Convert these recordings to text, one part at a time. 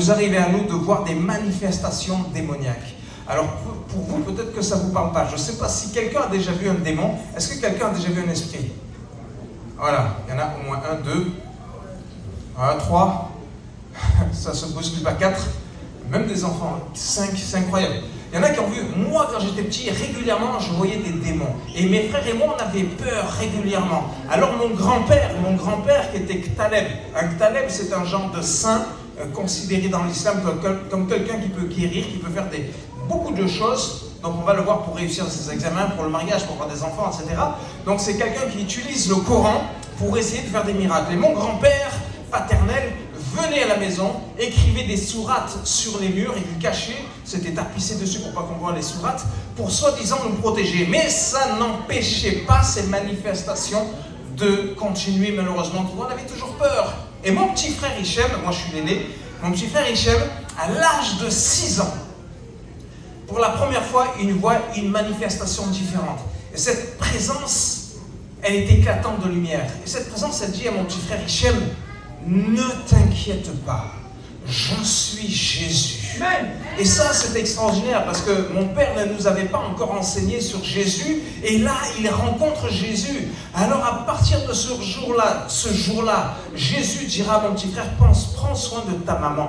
Vous arrivez à nous de voir des manifestations démoniaques. Alors pour vous, peut-être que ça ne vous parle pas. Je ne sais pas si quelqu'un a déjà vu un démon. Est-ce que quelqu'un a déjà vu un esprit? Voilà, il y en a au moins 1, 2, 3, ça se bouscule pas, 4, même des enfants, 5, c'est incroyable. Il y en a qui ont vu, moi quand j'étais petit, régulièrement je voyais des démons. Et mes frères et moi, on avait peur régulièrement. Alors mon grand-père qui était Ktaleb, un Ktaleb c'est un genre de saint considéré dans l'islam comme quelqu'un qui peut guérir, qui peut faire beaucoup de choses. Donc on va le voir pour réussir ses examens, pour le mariage, pour avoir des enfants, etc. Donc c'est quelqu'un qui utilise le Coran pour essayer de faire des miracles. Et mon grand-père paternel venait à la maison, écrivait des sourates sur les murs et il cachait, c'était tapissé dessus pour pas qu'on voit les sourates, pour soi-disant nous protéger. Mais ça n'empêchait pas ces manifestations de continuer malheureusement. On avait toujours peur. Et mon petit frère Hichem, moi je suis l'aîné, mon petit frère Hichem, à l'âge de 6 ans, pour la première fois, il voit une manifestation différente. Et cette présence, elle est éclatante de lumière. Et cette présence, elle dit à mon petit frère Hichem, ne t'inquiète pas, je suis Jésus. Et ça, c'est extraordinaire parce que mon père ne nous avait pas encore enseigné sur Jésus. Et là, il rencontre Jésus. Alors, à partir de ce jour-là, Jésus dira à mon petit frère, prends soin de ta maman.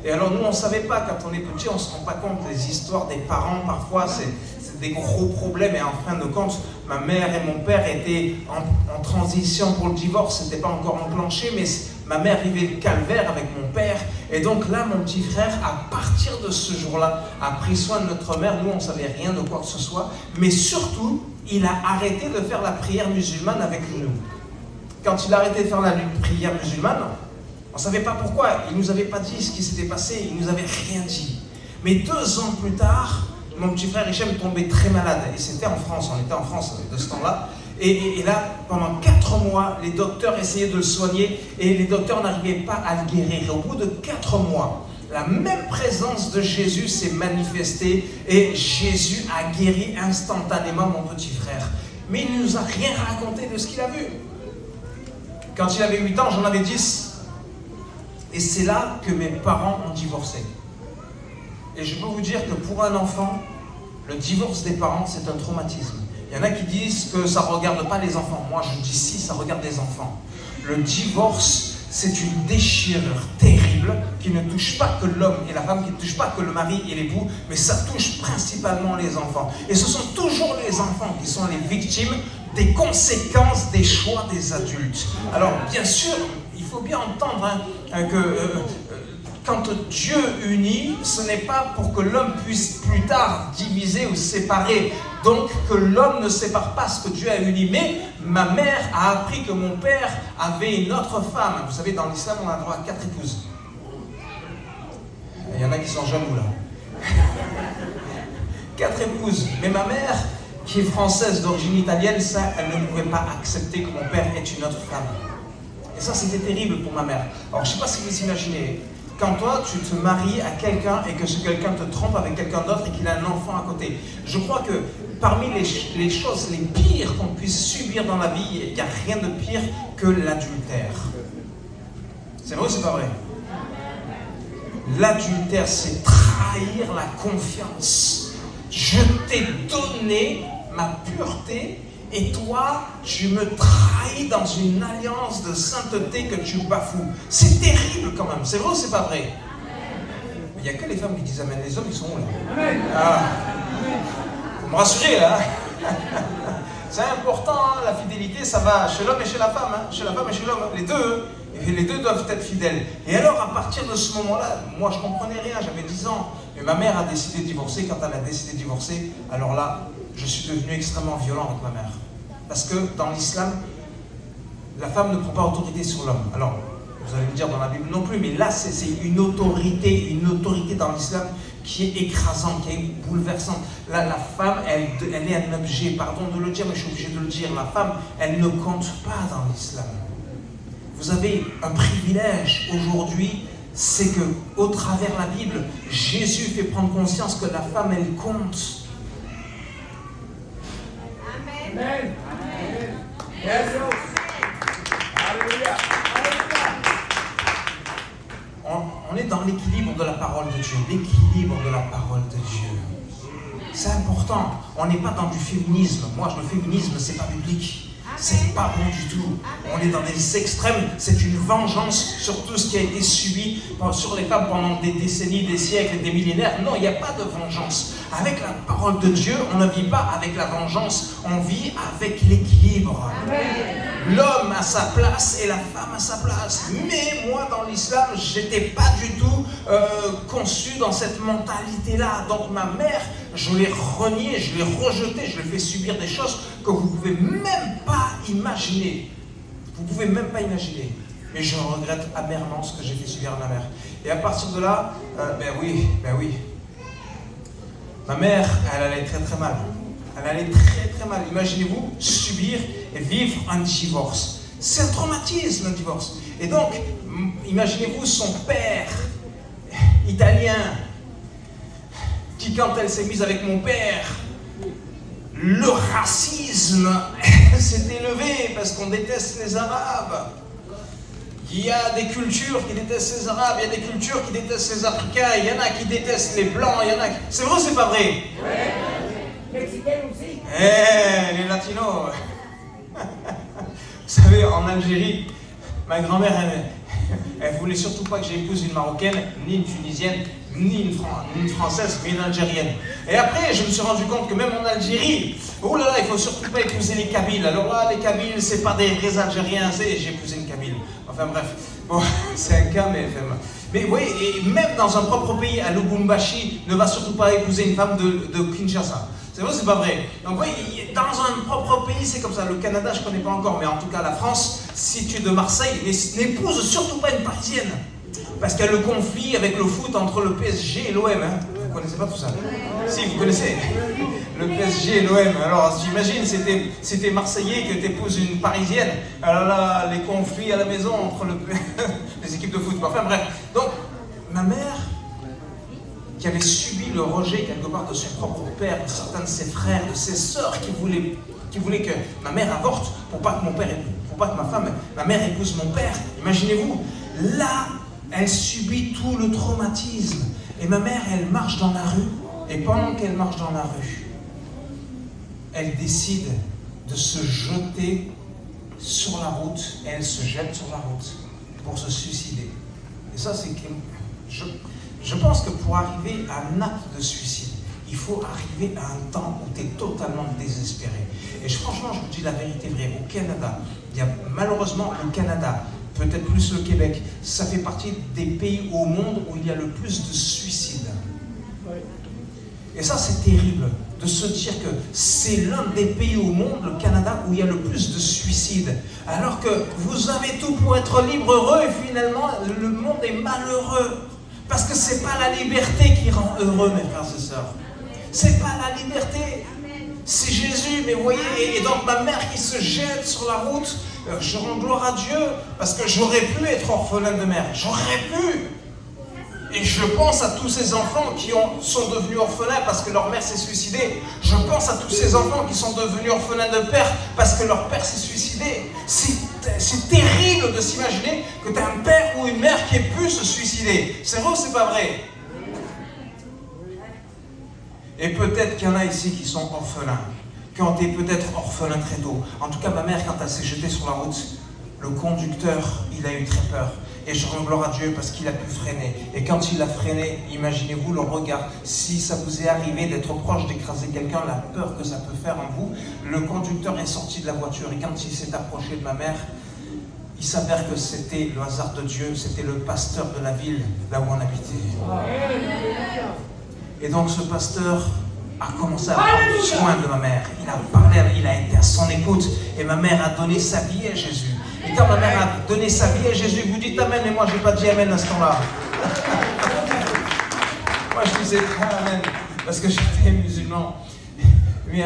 Et alors, nous, on ne savait pas, quand on est petit, on ne se rend pas compte des histoires des parents. Parfois, c'est des gros problèmes. Et en fin de compte, ma mère et mon père étaient en transition pour le divorce. Ce n'était pas encore enclenché, mais ma mère vivait le calvaire avec mon père. Et donc là, mon petit frère, à partir de ce jour-là, a pris soin de notre mère. Nous, on ne savait rien de quoi que ce soit. Mais surtout, il a arrêté de faire la prière musulmane avec nous. Quand il a arrêté de faire la prière musulmane, on ne savait pas pourquoi. Il ne nous avait pas dit ce qui s'était passé. Il ne nous avait rien dit. Mais 2 ans plus tard, mon petit frère Hichem tombait très malade. Et c'était en France. On était en France de ce temps-là. Et là, pendant 4 mois, les docteurs essayaient de le soigner et les docteurs n'arrivaient pas à le guérir. Et au bout de 4 mois, la même présence de Jésus s'est manifestée et Jésus a guéri instantanément mon petit frère. Mais il ne nous a rien raconté de ce qu'il a vu. Quand il avait 8 ans, j'en avais 10. Et c'est là que mes parents ont divorcé. Et je peux vous dire que pour un enfant, le divorce des parents, c'est un traumatisme. Il y en a qui disent que ça ne regarde pas les enfants. Moi, je dis si, ça regarde les enfants. Le divorce, c'est une déchirure terrible qui ne touche pas que l'homme et la femme, qui ne touche pas que le mari et l'époux, mais ça touche principalement les enfants. Et ce sont toujours les enfants qui sont les victimes des conséquences des choix des adultes. Alors, bien sûr, il faut bien entendre que quand Dieu unit, ce n'est pas pour que l'homme puisse plus tard diviser ou séparer. Donc que l'homme ne sépare pas ce que Dieu a uni. Mais ma mère a appris que mon père avait une autre femme. Vous savez, dans l'islam, on a droit à 4 épouses. Il y en a qui sont jaloux là. 4 épouses. Mais ma mère, qui est française d'origine italienne, ça, elle ne pouvait pas accepter que mon père ait une autre femme. Et ça, c'était terrible pour ma mère. Alors, je ne sais pas si vous imaginez, quand toi, tu te maries à quelqu'un et que ce quelqu'un te trompe avec quelqu'un d'autre et qu'il a un enfant à côté. Je crois que parmi les choses les pires qu'on puisse subir dans la vie, il n'y a rien de pire que l'adultère. C'est vrai ou c'est pas vrai? L'adultère, c'est trahir la confiance. Je t'ai donné ma pureté et toi, tu me trahis dans une alliance de sainteté que tu bafoues. C'est terrible quand même. C'est vrai ou c'est pas vrai? Mais il n'y a que les femmes qui disent amen. Les hommes, ils sont où là? Ah. Faut me rassurer là. C'est important, hein, la fidélité, ça va chez l'homme et chez la femme. Hein. Chez la femme et chez l'homme. Les deux doivent être fidèles. Et alors, à partir de ce moment-là, moi, je ne comprenais rien. J'avais 10 ans. Et ma mère a décidé de divorcer. Quand elle a décidé de divorcer, alors là, je suis devenu extrêmement violent avec ma mère. Parce que dans l'islam, la femme ne prend pas autorité sur l'homme. Alors, vous allez me dire dans la Bible non plus, mais là, c'est une autorité dans l'islam qui est écrasante, qui est bouleversante. Là, la femme, elle est un objet, pardon de le dire, mais je suis obligé de le dire. La femme, elle ne compte pas dans l'islam. Vous avez un privilège aujourd'hui, c'est que au travers de la Bible, Jésus fait prendre conscience que la femme, elle compte. Amen. Yes. Alléluia. On On est dans l'équilibre de la parole de Dieu. L'équilibre de la parole de Dieu. C'est important. On n'est pas dans du féminisme. Moi, le féminisme, c'est pas biblique. C'est pas bon du tout. On est dans des extrêmes. C'est une vengeance sur tout ce qui a été subi sur les femmes pendant des décennies, des siècles, des millénaires. Non, il n'y a pas de vengeance. Avec la parole de Dieu, on ne vit pas avec la vengeance. On vit avec l'équilibre. L'homme a sa place et la femme a sa place. Mais moi, dans l'islam, je n'étais pas du tout conçu dans cette mentalité-là. Donc ma mère, je l'ai reniée, je l'ai rejetée, je lui ai fait subir des choses que vous ne pouvez même pas imaginer. Vous ne pouvez même pas imaginer. Et je regrette amèrement ce que j'ai fait subir à ma mère. Et à partir de là, ben oui. Ma mère, elle allait très très mal. Elle allait très très mal. Imaginez-vous subir et vivre un divorce. C'est un traumatisme, un divorce. Et donc, imaginez-vous son père, italien, qui quand elle s'est mise avec mon père, le racisme s'est élevé parce qu'on déteste les Arabes. Il y a des cultures qui détestent les Arabes, il y a des cultures qui détestent les Africains, il y en a qui détestent les Blancs, il y en a qui... C'est vrai ou c'est pas vrai? Oui. Mexicains aussi. Les Latinos. Vous savez, en Algérie, ma grand-mère, elle voulait surtout pas que j'épouse une Marocaine, ni une Tunisienne, ni une Française, mais une Algérienne. Et après, je me suis rendu compte que même en Algérie, oh là là, il faut surtout pas épouser les Kabyles. Alors là, les Kabyles, c'est pas des vrais Algériens, j'ai épousé une Kabyle. Enfin bref, bon, c'est un cas, mais vous voyez, et même dans un propre pays, à Lubumbashi, ne va surtout pas épouser une femme de Kinshasa. C'est vrai ou c'est pas vrai? Donc vous voyez, dans un propre pays, c'est comme ça. Le Canada, je connais pas encore, mais en tout cas la France, si tu es de Marseille, n'épouse surtout pas une Parisienne. Parce qu'il y a le conflit avec le foot entre le PSG et l'OM. Hein. Vous ne connaissez pas tout ça? Si, vous connaissez. Le PSG et l'OM. Alors, j'imagine, c'était Marseillais que t'épouses une Parisienne. Alors là, les conflits à la maison entre les équipes de foot. Enfin bref. Donc, ma mère, qui avait subi le rejet quelque part de son propre père, de certains de ses frères, de ses sœurs, qui voulaient que ma mère avorte pour pas que ma mère épouse mon père. Imaginez-vous, là, elle subit tout le traumatisme. Et ma mère, elle marche dans la rue. Et pendant qu'elle marche dans la rue, elle décide de se jeter sur la route. Et elle se jette sur la route pour se suicider. Et ça, c'est... Je pense que pour arriver à un acte de suicide, il faut arriver à un temps où tu es totalement désespéré. Et franchement, je vous dis la vérité vraie. Au Canada, il y a malheureusement le Canada, peut-être plus le Québec, ça fait partie des pays au monde où il y a le plus de suicides. Et ça, c'est terrible de se dire que c'est l'un des pays au monde, le Canada, où il y a le plus de suicides. Alors que vous avez tout pour être libre, heureux, et finalement, le monde est malheureux. Parce que c'est pas la liberté qui rend heureux, mes frères et sœurs. C'est pas la liberté. C'est Jésus, mais vous voyez, et donc ma mère qui se jette sur la route, je rends gloire à Dieu, parce que j'aurais pu être orphelin de mère. J'aurais pu. Et je pense à tous ces enfants qui sont devenus orphelins parce que leur mère s'est suicidée. Je pense à tous ces enfants qui sont devenus orphelins de père parce que leur père s'est suicidé. C'est terrible de s'imaginer que tu as un père ou une mère qui ait pu se suicider. C'est vrai ou c'est pas vrai? Et peut-être qu'il y en a ici qui sont orphelins, qui ont été peut-être orphelins très tôt. En tout cas, ma mère, quand elle s'est jetée sur la route, le conducteur, il a eu très peur. Et je rends gloire à Dieu parce qu'il a pu freiner. Et quand il a freiné, imaginez-vous le regard. Si ça vous est arrivé d'être proche d'écraser quelqu'un, la peur que ça peut faire en vous, le conducteur est sorti de la voiture. Et quand il s'est approché de ma mère, il s'avère que c'était le hasard de Dieu, c'était le pasteur de la ville, là où on habitait. Et donc ce pasteur a commencé à prendre soin de ma mère. Il a parlé, il a été à son écoute. Et ma mère a donné sa vie à Jésus. Et quand ma mère a donné sa vie à Jésus, vous dites Amen, et moi je n'ai pas dit Amen à ce temps-là. Moi je disais Amen, parce que j'étais musulman. Mais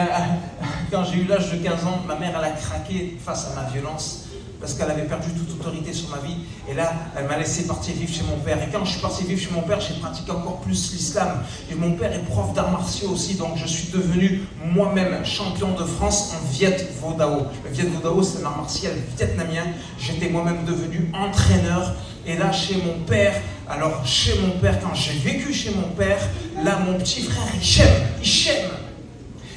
quand j'ai eu l'âge de 15 ans, ma mère elle a craqué face à ma violence, parce qu'elle avait perdu toute autorité sur ma vie. Et là, elle m'a laissé partir vivre chez mon père. Et quand je suis parti vivre chez mon père, j'ai pratiqué encore plus l'islam. Et mon père est prof d'arts martiaux aussi, donc je suis devenu moi-même champion de France en Viet Vo Dao. Le Viet Vo Dao, c'est un art martial vietnamien. J'étais moi-même devenu entraîneur. Et là, chez mon père, Alors, chez mon père, quand j'ai vécu chez mon père, là, mon petit frère, Hichem,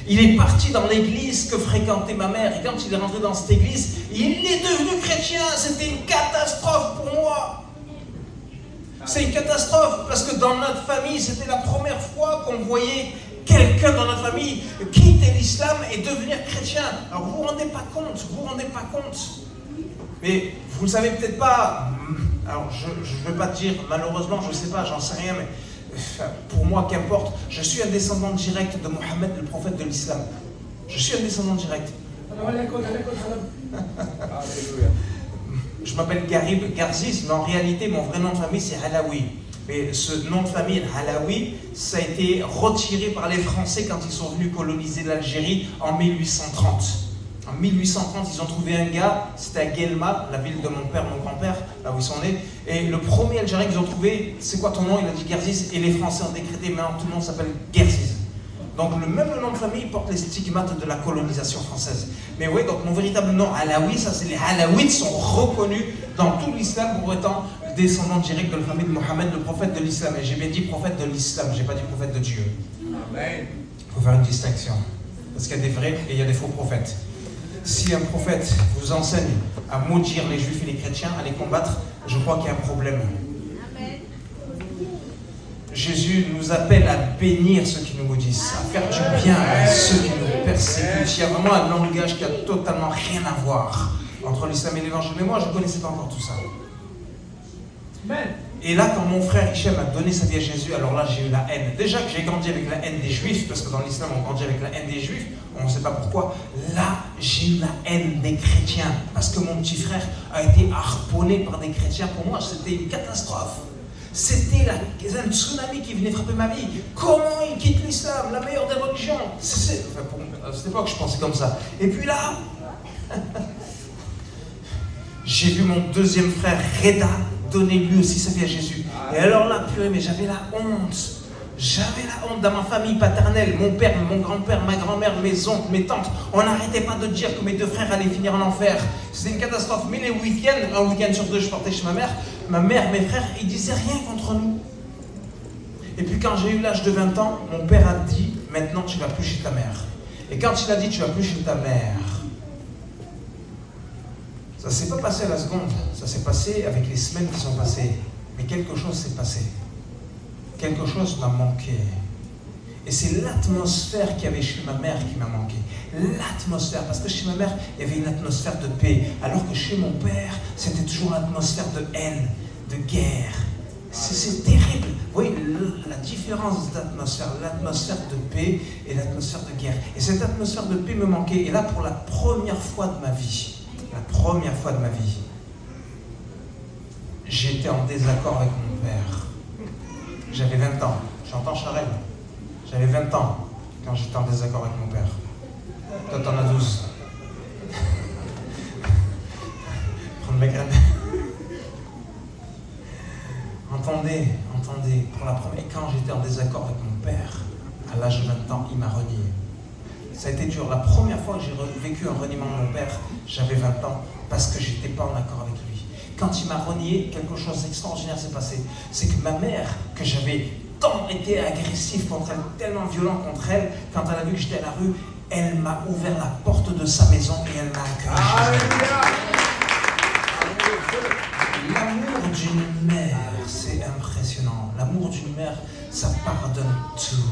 il est parti dans l'église que fréquentait ma mère. Et quand il est rentré dans cette église, il est devenu chrétien. C'était une catastrophe pour moi. C'est une catastrophe parce que dans notre famille, c'était la première fois qu'on voyait quelqu'un dans notre famille quitter l'islam et devenir chrétien. Alors vous vous rendez pas compte. Mais vous ne savez peut-être pas. Alors je ne veux pas te dire, malheureusement, je ne sais pas, j'en sais rien, mais pour moi, qu'importe, je suis un descendant direct de Mohammed, le prophète de l'islam. Je suis un descendant direct. Je m'appelle Garziz, mais en réalité, mon vrai nom de famille, c'est Halawi. Mais ce nom de famille, Halawi, ça a été retiré par les Français quand ils sont venus coloniser l'Algérie en 1830. En 1830, ils ont trouvé un gars, c'était à Guelma, la ville de mon père, mon grand-père, là où ils sont nés. Et le premier Algérien qu'ils ont trouvé, c'est quoi ton nom? Il a dit Garziz, et les Français ont décrété, maintenant tout le monde s'appelle Garziz. Donc le même nom de famille porte les stigmates de la colonisation française. Mais oui, donc mon véritable nom, Halawi, ça c'est les Halawites sont reconnus dans tout l'islam pour étant descendants directs de la famille de Mohammed, le prophète de l'islam. Et j'ai bien dit prophète de l'islam, j'ai pas dit prophète de Dieu. Amen. Il faut faire une distinction. Parce qu'il y a des vrais et il y a des faux prophètes. Si un prophète vous enseigne à maudire les juifs et les chrétiens, à les combattre, je crois qu'il y a un problème. Amen. Jésus nous appelle à bénir ceux qui nous maudissent, à faire du bien à ceux qui nous persécutent. Il y a vraiment un langage qui a totalement rien à voir entre l'islam et l'évangile. Mais moi, je ne connaissais pas encore tout ça. Amen. Et là, quand mon frère Hichem a donné sa vie à Jésus, alors là, j'ai eu la haine. Déjà que j'ai grandi avec la haine des Juifs, parce que dans l'islam, on grandit avec la haine des Juifs, on ne sait pas pourquoi. Là, j'ai eu la haine des chrétiens, parce que mon petit frère a été harponné par des chrétiens. Pour moi, c'était une catastrophe. C'était un tsunami qui venait frapper ma vie. Comment il quitte l'islam, la meilleure des religions? À cette époque, je pensais comme ça. Et puis là, j'ai vu mon deuxième frère, Reda, donner lui aussi sa vie à Jésus. Et alors là, purée, mais j'avais la honte. J'avais la honte dans ma famille paternelle, mon père, mon grand-père, ma grand-mère, mes oncles, mes tantes. On n'arrêtait pas de dire que mes deux frères allaient finir en enfer. C'était une catastrophe. Mais les week-ends, un week-end sur deux, je partais chez ma mère, mes frères, ils disaient rien contre nous. Et puis quand j'ai eu l'âge de 20 ans, mon père a dit, maintenant tu vas plus chez ta mère. Et quand il a dit, tu vas plus chez ta mère, ça ne s'est pas passé à la seconde, ça s'est passé avec les semaines qui sont passées. Mais quelque chose s'est passé. Quelque chose m'a manqué. Et c'est l'atmosphère qu'il y avait chez ma mère qui m'a manqué. L'atmosphère, parce que chez ma mère, il y avait une atmosphère de paix. Alors que chez mon père, c'était toujours l'atmosphère de haine, de guerre. C'est terrible. Vous voyez la différence d'atmosphère, l'atmosphère de paix et l'atmosphère de guerre. Et cette atmosphère de paix me manquait. Et là, pour la première fois de ma vie, j'étais en désaccord avec mon père. J'avais 20 ans. J'entends Charel. J'avais 20 ans quand j'étais en désaccord avec mon père. Toi, t'en as 12. Prendre mes graines. Entendez, pour la première... Et quand j'étais en désaccord avec mon père, à l'âge de 20 ans, il m'a renié. Ça a été dur. La première fois que j'ai vécu un reniement de mon père, j'avais 20 ans, parce que je n'étais pas en accord avec lui. Quand il m'a renié, quelque chose d'extraordinaire s'est passé. C'est que ma mère, que j'avais tant été agressif contre elle, tellement violent contre elle, quand elle a vu que j'étais à la rue, elle m'a ouvert la porte de sa maison et elle m'a accueilli chez elle. L'amour d'une mère, c'est impressionnant. L'amour d'une mère, ça pardonne tout.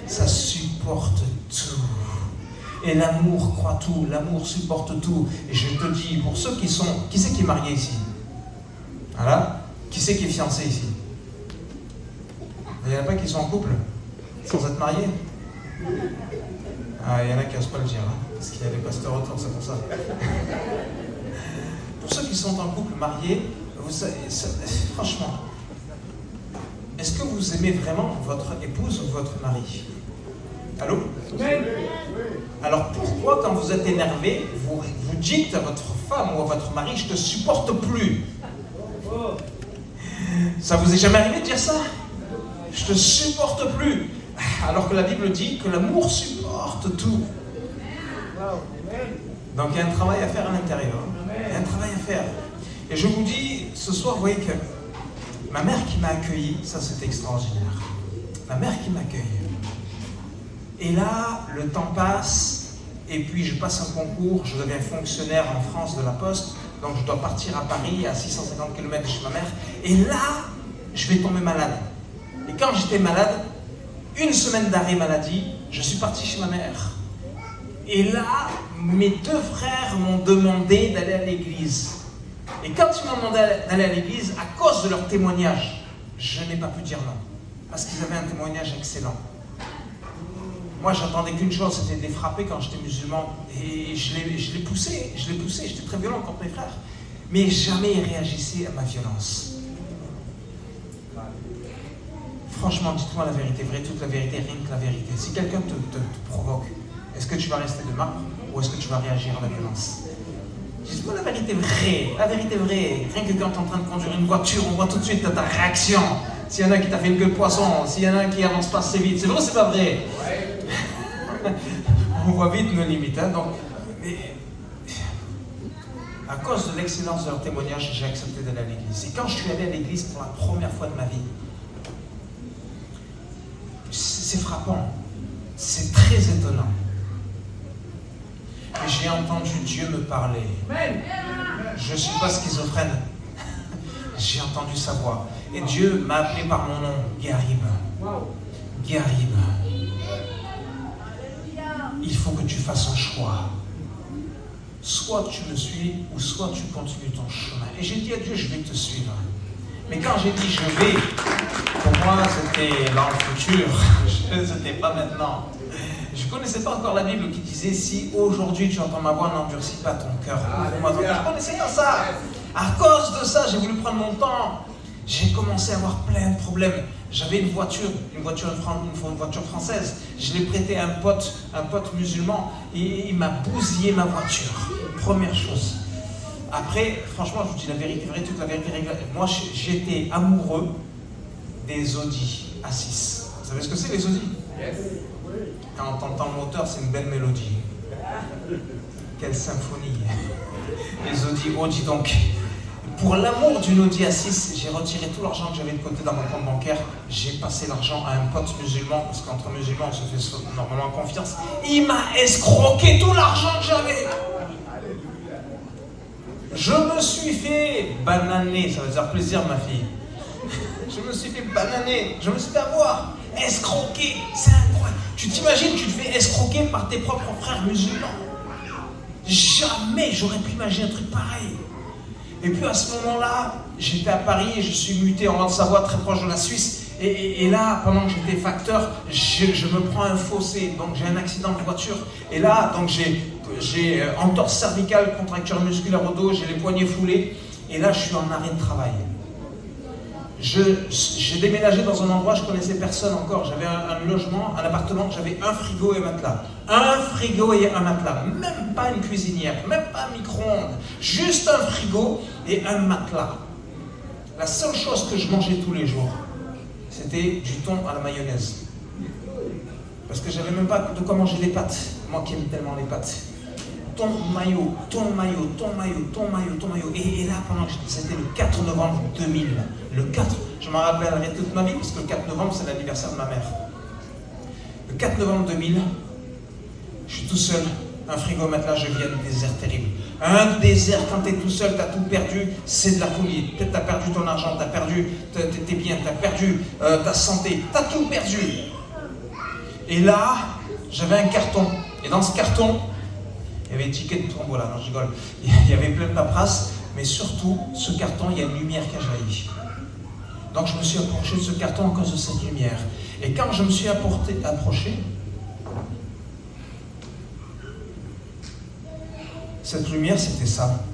Ça supporte tout. Et l'amour croit tout, l'amour supporte tout. Et je te dis, pour ceux qui sont... Qui c'est qui est marié ici? Voilà. Qui c'est qui est fiancé ici? Il n'y en a pas qui sont en couple sans être mariés? Ah, il y en a qui n'osent pas le dire, hein, parce qu'il y a des pasteurs autour, c'est pour ça. Pour ceux qui sont en couple mariés, vous savez, franchement, est-ce que vous aimez vraiment votre épouse ou votre mari? Allô? Alors pourquoi quand vous êtes énervé, vous dites à votre femme ou à votre mari, je te supporte plus? Ça vous est jamais arrivé de dire ça? Je te supporte plus. Alors que la Bible dit que l'amour supporte tout. Donc il y a un travail à faire à l'intérieur. Il y a un travail à faire. Et je vous dis, ce soir, vous voyez que Ma mère qui m'a accueilli, ça c'était extraordinaire. Ma mère qui m'accueille. Et là, le temps passe, et puis je passe un concours, je deviens fonctionnaire en France de la Poste, donc je dois partir à Paris, à 650 km de chez ma mère, et là, je vais tomber malade. Et quand j'étais malade, une semaine d'arrêt maladie, je suis parti chez ma mère. Et là, mes deux frères m'ont demandé d'aller à l'église. Et quand ils m'ont demandé d'aller à l'église, à cause de leur témoignage, je n'ai pas pu dire non. Parce qu'ils avaient un témoignage excellent. Moi, j'attendais qu'une chose, c'était de les frapper quand j'étais musulman. Et je les poussais, j'étais très violent contre mes frères. Mais jamais ils réagissaient à ma violence. Franchement, dites-moi la vérité, vraie, toute la vérité, rien que la vérité. Si quelqu'un te provoque, est-ce que tu vas rester de marbre ou est-ce que tu vas réagir à la violence? Dites-moi la vérité vraie. Rien que quand tu es en train de conduire une voiture, on voit tout de suite ta réaction. S'il y en a qui t'a fait une queue de poisson, s'il y en a qui avance pas assez vite, c'est vrai ou c'est pas vrai? On voit vite nos limites. Hein, donc, mais, à cause de l'excellence de leur témoignage, j'ai accepté d'aller à l'église. Et quand je suis allé à l'église pour la première fois de ma vie, c'est frappant, c'est très étonnant. Et j'ai entendu Dieu me parler. Je ne suis pas schizophrène. J'ai entendu sa voix. Et Dieu m'a appelé par mon nom, Garib. Garib. Il faut que tu fasses un choix. Soit tu me suis, ou soit tu continues ton chemin. Et j'ai dit à Dieu, je vais te suivre. Mais quand j'ai dit je vais, pour moi c'était dans le futur, c'était pas maintenant. Je ne connaissais pas encore la Bible qui disait si aujourd'hui tu entends ma voix, n'endurcis pas ton cœur. Je ne connaissais pas ça. À cause de ça, j'ai voulu prendre mon temps. J'ai commencé à avoir plein de problèmes. J'avais une voiture française. Je l'ai prêtée à un pote musulman, et il m'a bousillé ma voiture. Première chose. Après, franchement, je vous dis la vérité vraie, toute la vérité vraie. Moi, j'étais amoureux des Audi A6. Vous savez ce que c'est, les Audi? Quand on entend le moteur, c'est une belle mélodie. Quelle symphonie. Les Audi donc. Pour l'amour d'une Audi A6, j'ai retiré tout l'argent que j'avais de côté dans mon compte bancaire. J'ai passé l'argent à un pote musulman, parce qu'entre musulmans, on se fait normalement confiance. Il m'a escroqué tout l'argent que j'avais. Je me suis fait bananer, ça veut dire plaisir, ma fille. Je me suis fait bananer, je me suis fait avoir, escroquer, c'est incroyable. Tu t'imagines, tu te fais escroquer par tes propres frères musulmans. Jamais j'aurais pu imaginer un truc pareil. Et puis à ce moment-là, j'étais à Paris et je suis muté en Haute-Savoie, très proche de la Suisse. Et là, pendant que j'étais facteur, je me prends un fossé, donc j'ai un accident de voiture. Et là, donc j'ai entorse cervicale, contracture musculaire au dos, j'ai les poignets foulés. Et là, je suis en arrêt de travail. J'ai déménagé dans un endroit, je connaissais personne encore. J'avais un logement, un appartement, j'avais un frigo et un matelas. Un frigo et un matelas, même pas une cuisinière, même pas un micro-ondes, juste un frigo et un matelas. La seule chose que je mangeais tous les jours, c'était du thon à la mayonnaise. Parce que j'avais même pas de quoi manger les pâtes, moi qui aime tellement les pâtes. Thon mayo. Et là, c'était le 4 novembre 2000. Le 4, je m'en rappellerai toute ma vie, parce que le 4 novembre, c'est l'anniversaire de ma mère. Le 4 novembre 2000, je suis tout seul, un frigo matelas, je vis un désert terrible. Un désert, quand tu es tout seul, tu as tout perdu, c'est de la folie. Peut-être tu as perdu ton argent, tu as perdu tes biens, tu as perdu ta santé, tu as tout perdu. Et là, j'avais un carton. Et dans ce carton, il y avait un ticket de tombola, non je rigole. Il y avait plein de paperasse, mais surtout, ce carton, il y a une lumière qui a jailli. Donc je me suis approché de ce carton à cause de cette lumière. Et quand je me suis approché, cette lumière, c'était ça.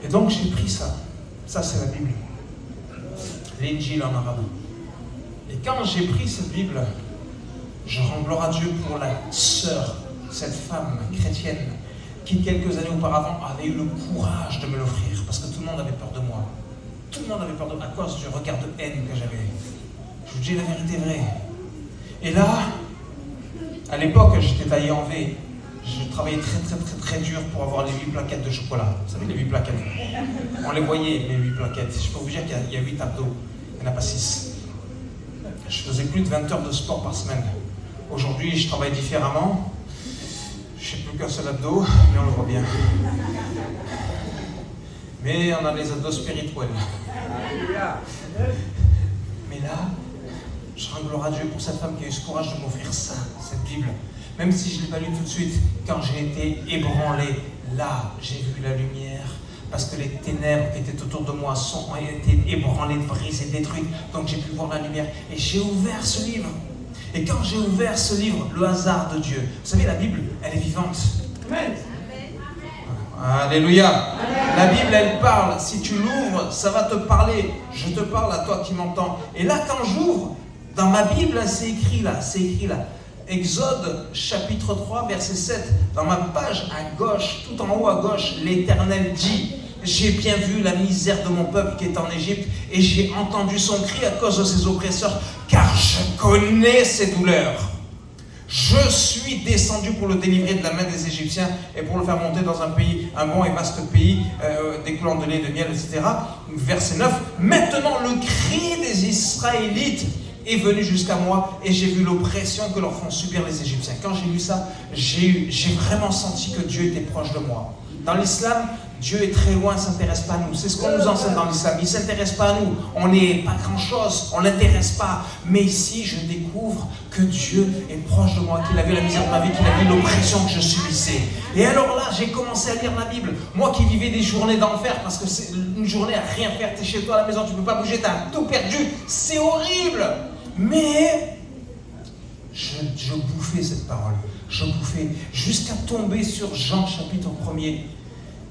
Et donc j'ai pris ça. Ça, c'est la Bible. L'Injil en arabe. Et quand j'ai pris cette Bible, je rends gloire à Dieu pour la sœur, cette femme chrétienne, qui quelques années auparavant avait eu le courage de me l'offrir, parce que tout le monde avait peur de moi. Tout le monde avait peur de moi à cause du regard de haine que j'avais. Je vous dis la vérité vraie. Et là, à l'époque, j'étais taillé en V. je travaillais très dur pour avoir les 8 plaquettes de chocolat. Vous savez, les 8 plaquettes. On les voyait, les 8 plaquettes. Je peux vous dire qu'il y a 8 abdos. Il n'y en a pas 6. Je faisais plus de 20 heures de sport par semaine. Aujourd'hui, je travaille différemment. Je n'ai plus qu'un seul abdo, mais on le voit bien. Mais on a les abdos spirituels. Mais là, je rends gloire à Dieu pour cette femme qui a eu ce courage de m'offrir ça, cette Bible. Même si je ne l'ai pas lu tout de suite, quand j'ai été ébranlé, là, j'ai vu la lumière. Parce que les ténèbres qui étaient autour de moi ont été ébranlées, brisées, détruites. Donc j'ai pu voir la lumière. Et j'ai ouvert ce livre. Et quand j'ai ouvert ce livre, le hasard de Dieu, vous savez, la Bible, elle est vivante. Amen. Alléluia. Amen. La Bible, elle parle. Si tu l'ouvres, ça va te parler. Je te parle à toi qui m'entends. Et là, quand j'ouvre, dans ma Bible, c'est écrit là. Exode chapitre 3, verset 7. Dans ma page à gauche, tout en haut à gauche, l'Éternel dit: j'ai bien vu la misère de mon peuple qui est en Égypte, et j'ai entendu son cri à cause de ses oppresseurs, car je connais ses douleurs. Je suis descendu pour le délivrer de la main des Égyptiens et pour le faire monter dans un pays, un bon et vaste pays, découlant de lait, de miel, etc. Verset 9. Maintenant le cri des Israélites est venu jusqu'à moi et j'ai vu l'oppression que leur font subir les Égyptiens. Quand j'ai lu ça, j'ai vraiment senti que Dieu était proche de moi. Dans l'islam, Dieu est très loin, il ne s'intéresse pas à nous. C'est ce qu'on nous enseigne dans l'islam. Il ne s'intéresse pas à nous. On n'est pas grand-chose, on ne l'intéresse pas. Mais ici, je découvre que Dieu est proche de moi, qu'il a vu la misère de ma vie, qu'il a vu l'oppression que je subissais. Et alors là, j'ai commencé à lire la Bible. Moi qui vivais des journées d'enfer, parce que c'est une journée à rien faire, tu es chez toi à la maison, tu ne peux pas bouger, tu as tout perdu. C'est horrible. Mais je bouffais cette parole. Je bouffais jusqu'à tomber sur Jean chapitre 1er.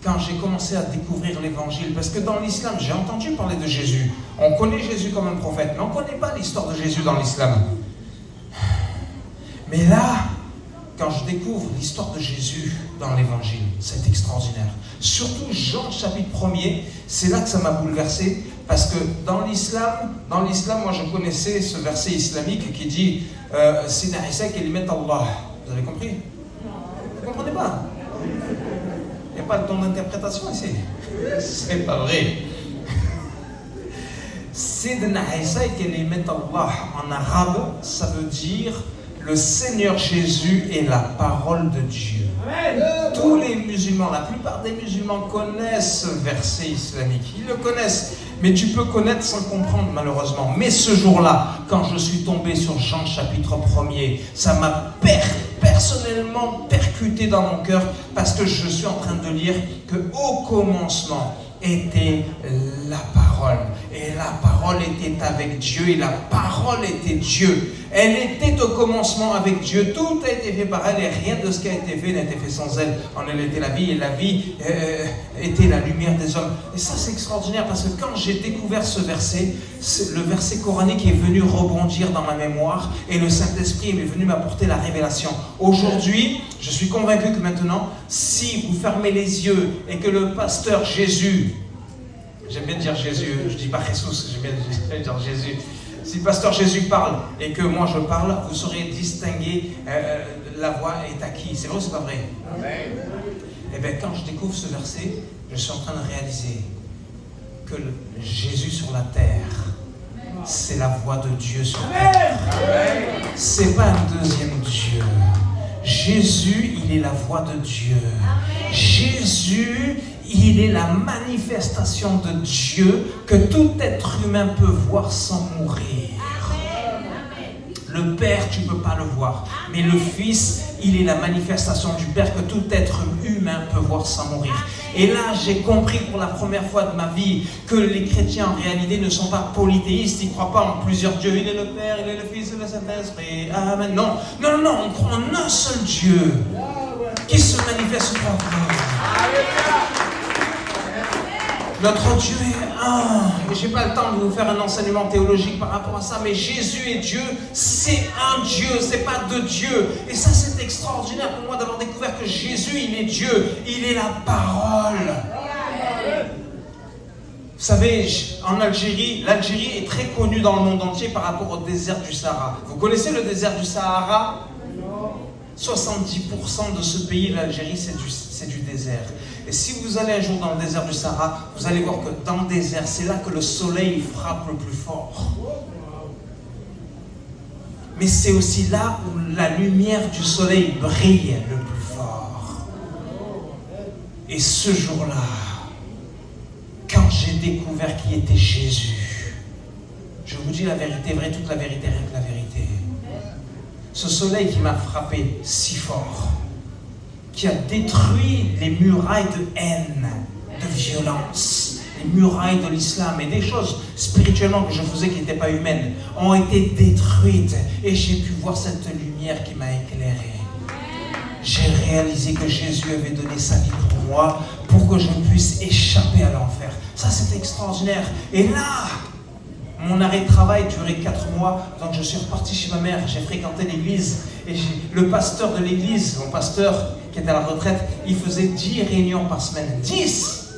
Quand j'ai commencé à découvrir l'évangile, parce que dans l'islam, j'ai entendu parler de Jésus. On connaît Jésus comme un prophète, mais on ne connaît pas l'histoire de Jésus dans l'islam. Mais là, quand je découvre l'histoire de Jésus dans l'évangile, c'est extraordinaire. Surtout Jean chapitre 1er, c'est là que ça m'a bouleversé, parce que dans l'islam, moi je connaissais ce verset islamique qui dit « Sina Isa kelimat Allah ». Vous avez compris? Vous ne comprenez pas? Il n'y a pas de ton interprétation ici. C'est pas vrai. Sidna Isa kelimat Allah, en arabe, ça veut dire le Seigneur Jésus est la parole de Dieu. Tous les musulmans, la plupart des musulmans connaissent ce verset islamique. Ils le connaissent, mais tu peux connaître sans comprendre malheureusement. Mais ce jour-là, quand je suis tombé sur Jean chapitre 1er, ça m'a personnellement percuté dans mon cœur, parce que je suis en train de lire que au commencement était la parole, et la parole était avec Dieu, et la parole était Dieu. Elle était au commencement avec Dieu, tout a été fait par elle, et rien de ce qui a été fait n'a été fait sans elle. En elle était la vie, et la vie était la lumière des hommes. Et ça, c'est extraordinaire, parce que quand j'ai découvert ce verset, le verset coranique est venu rebondir dans ma mémoire, et le Saint-Esprit est venu m'apporter la révélation. Aujourd'hui, je suis convaincu que maintenant, si vous fermez les yeux, et que le pasteur Jésus, j'aime bien dire Jésus, je dis pas Jesus, j'aime bien dire Jésus. Si le pasteur Jésus parle et que moi je parle, vous saurez distinguer la voix est à qui. C'est vrai ou c'est pas vrai? Amen. Et bien quand je découvre ce verset, je suis en train de réaliser que Jésus sur la terre, c'est la voix de Dieu sur terre. C'est pas un deuxième Dieu. Jésus, il est la voix de Dieu. Jésus, il est la manifestation de Dieu que tout être humain peut voir sans mourir. Le Père, tu ne peux pas le voir. Mais le Fils, il est la manifestation du Père que tout être humain peut voir sans mourir. Et là, j'ai compris pour la première fois de ma vie que les chrétiens, en réalité, ne sont pas polythéistes. Ils ne croient pas en plusieurs dieux. Il est le Père, il est le Fils, il est le Saint-Esprit. Amen. Non, on croit en un seul Dieu qui se manifeste par nous. Notre Dieu est un. Et je n'ai pas le temps de vous faire un enseignement théologique par rapport à ça, mais Jésus est Dieu, c'est un Dieu, c'est pas deux dieux. Et ça, c'est extraordinaire pour moi d'avoir découvert que Jésus, il est Dieu, il est la parole. Vous savez, en Algérie, l'Algérie est très connue dans le monde entier par rapport au désert du Sahara. Vous connaissez le désert du Sahara? 70% de ce pays, l'Algérie, c'est du désert. Et si vous allez un jour dans le désert du Sahara, vous allez voir que dans le désert, c'est là que le soleil frappe le plus fort. Mais c'est aussi là où la lumière du soleil brille le plus fort. Et ce jour-là, quand j'ai découvert qui était Jésus, je vous dis la vérité vraie, toute la vérité, rien que la vérité. Ce soleil qui m'a frappé si fort, qui a détruit les murailles de haine, de violence, les murailles de l'islam et des choses spirituellement que je faisais qui n'étaient pas humaines, ont été détruites. Et j'ai pu voir cette lumière qui m'a éclairé. J'ai réalisé que Jésus avait donné sa vie pour moi, pour que je puisse échapper à l'enfer. Ça, c'était extraordinaire. Et là, mon arrêt de travail durait 4 mois, donc je suis reparti chez ma mère, j'ai fréquenté l'église, et le pasteur de l'église, mon pasteur qui était à la retraite, il faisait 10 réunions par semaine, 10,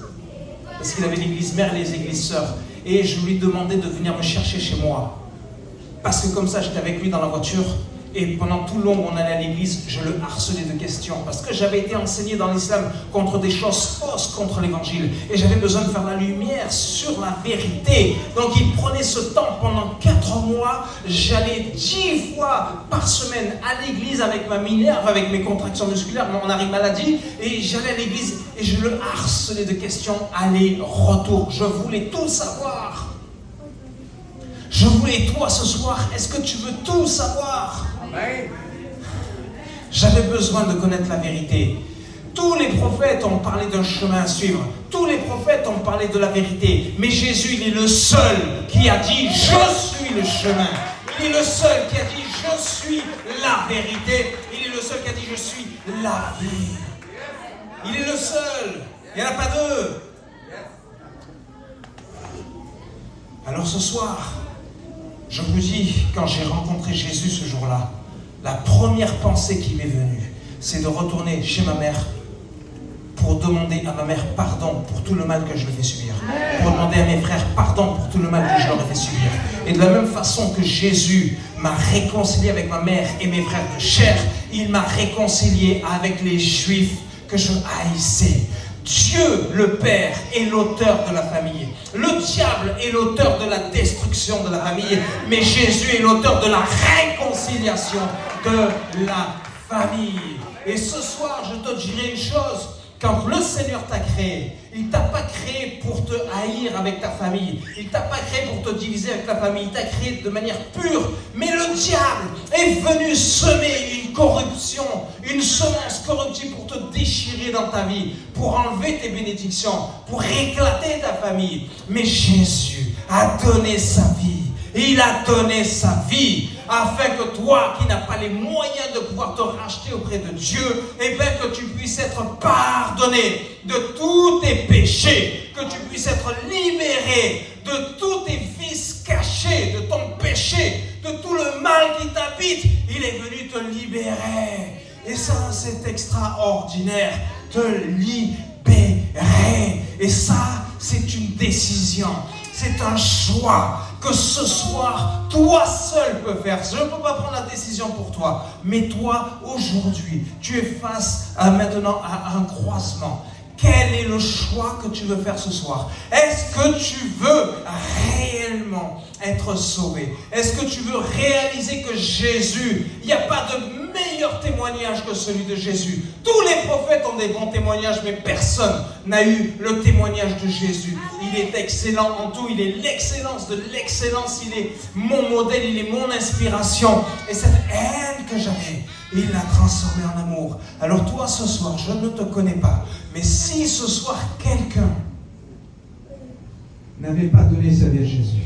parce qu'il avait l'église mère et les églises sœurs, et je lui demandais de venir me chercher chez moi, parce que comme ça j'étais avec lui dans la voiture, et pendant tout le long où on allait à l'église, je le harcelais de questions, parce que j'avais été enseigné dans l'islam contre des choses fausses contre l'évangile, et j'avais besoin de faire la lumière sur la vérité. Donc il prenait ce temps pendant 4 mois, j'allais 10 fois par semaine à l'église avec ma minerve, avec mes contractions musculaires, mon arrêt maladie, et j'allais à l'église et je le harcelais de questions, aller-retour. Je voulais tout savoir. Je voulais, toi ce soir, est-ce que tu veux tout savoir? J'avais besoin de connaître la vérité. Tous les prophètes ont parlé d'un chemin à suivre. Tous les prophètes ont parlé de la vérité. Mais Jésus, il est le seul qui a dit « Je suis le chemin ». Il est le seul qui a dit « Je suis la vérité ». Il est le seul qui a dit « Je suis la vie ». Il est le seul. Il n'y en a pas deux. Alors ce soir, je vous dis, quand j'ai rencontré Jésus ce jour-là, la première pensée qui m'est venue, c'est de retourner chez ma mère pour demander à ma mère pardon pour tout le mal que je lui ai fait subir. Pour demander à mes frères pardon pour tout le mal que je leur ai fait subir. Et de la même façon que Jésus m'a réconcilié avec ma mère et mes frères de chair, il m'a réconcilié avec les Juifs que je haïssais. Dieu, le Père, est l'auteur de la famille. Le diable est l'auteur de la destruction de la famille. Mais Jésus est l'auteur de la réconciliation de la famille. Et ce soir, je te dirai une chose. Quand le Seigneur t'a créé, il ne t'a pas créé pour te haïr avec ta famille. Il ne t'a pas créé pour te diviser avec ta famille. Il t'a créé de manière pure. Mais le diable est venu semer une corruption, une semence corruptive pour te déchirer dans ta vie, pour enlever tes bénédictions, pour éclater ta famille. Mais Jésus a donné sa vie. Il a donné sa vie afin que toi, qui n'as pas les moyens de pouvoir te racheter auprès de Dieu, eh bien que tu puisses être pardonné de tous tes péchés, que tu puisses être libéré de tous tes vices cachés, de ton péché, de tout le mal qui t'habite. Il est venu te libérer. Et ça, c'est extraordinaire. Te libérer. Et ça, c'est une décision. C'est un choix que ce soir, toi seul peux faire. Je ne peux pas prendre la décision pour toi. Mais toi, aujourd'hui, tu es face maintenant à un croisement. Quel est le choix que tu veux faire ce soir? Est-ce que tu veux réellement être sauvé? Est-ce que tu veux réaliser que Jésus, il n'y a pas de meilleur témoignage que celui de Jésus? Tous les prophètes ont des bons témoignages, mais personne n'a eu le témoignage de Jésus. Il est excellent en tout, il est l'excellence de l'excellence, il est mon modèle, il est mon inspiration. Et cette haine que j'avais, il l'a transformée en amour. Alors toi, ce soir, je ne te connais pas, mais si ce soir, quelqu'un n'avait pas donné sa vie à Jésus,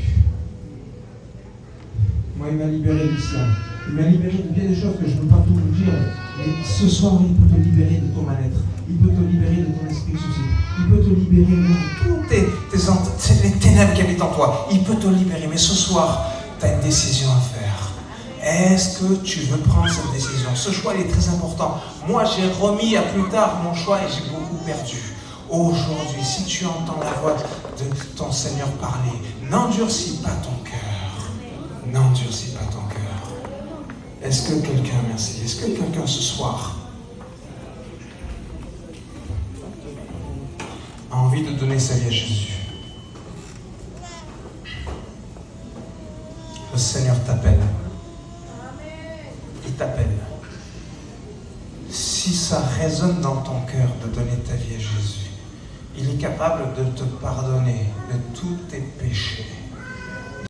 moi, il m'a libéré de l'islam. Il m'a libéré de bien des choses que je ne peux pas tout vous dire. Mais ce soir, il peut te libérer de ton mal-être. Il peut te libérer de ton esprit souci. Il peut te libérer de toutes les ténèbres qui habitent en toi. Il peut te libérer. Mais ce soir, tu as une décision à faire. Est-ce que tu veux prendre cette décision? Ce choix, il est très important. Moi, j'ai remis à plus tard mon choix et j'ai beaucoup perdu. Aujourd'hui, si tu entends la voix de ton Seigneur parler, n'endurcis pas ton cœur. N'endurcis pas ton cœur. Est-ce que quelqu'un, merci, est-ce que quelqu'un ce soir a envie de donner sa vie à Jésus? Le Seigneur t'appelle. Il t'appelle. Si ça résonne dans ton cœur de donner ta vie à Jésus, il est capable de te pardonner de tous tes péchés.